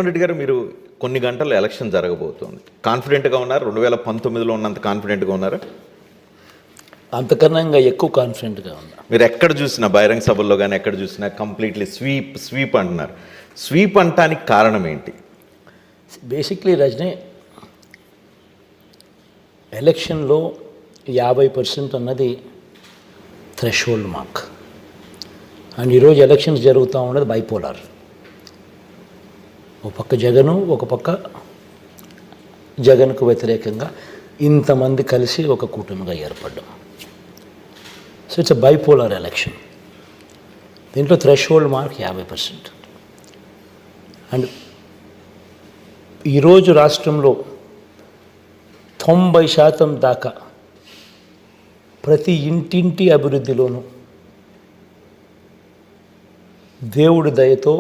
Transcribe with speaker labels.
Speaker 1: రెడ్డి గారు, మీరు కొన్ని గంటల్లో ఎలక్షన్ జరగబోతోంది, కాన్ఫిడెంట్గా ఉన్నారు? 2019లో ఉన్నంత కాన్ఫిడెంట్గా ఉన్నారా?
Speaker 2: అంతకన్నా ఇంకా ఎక్కువ కాన్ఫిడెంట్గా ఉన్నా.
Speaker 1: మీరు ఎక్కడ చూసినా, బహిరంగ సభల్లో కానీ ఎక్కడ చూసినా కంప్లీట్లీ స్వీప్ అంటున్నారు. స్వీప్ అంటానికి కారణం ఏంటి?
Speaker 2: బేసిక్లీ రజనీ, ఎలక్షన్లో 50% అన్నది థ్రెషోల్డ్ మార్క్. అండ్ ఈరోజు ఎలక్షన్స్ జరుగుతూ ఉన్నది బైపోలార్. ఒక పక్క జగను, ఒక పక్క జగన్కు వ్యతిరేకంగా ఇంతమంది కలిసి ఒక కూటమిగా ఏర్పడ్డాం. So it's a bipolar election. దీంట్లో థ్రెషోల్డ్ మార్క్ 50%. అండ్ ఈరోజు రాష్ట్రంలో 90% దాకా ప్రతి ఇంటింటి అభివృద్ధిలోనూ దేవుడి దయతో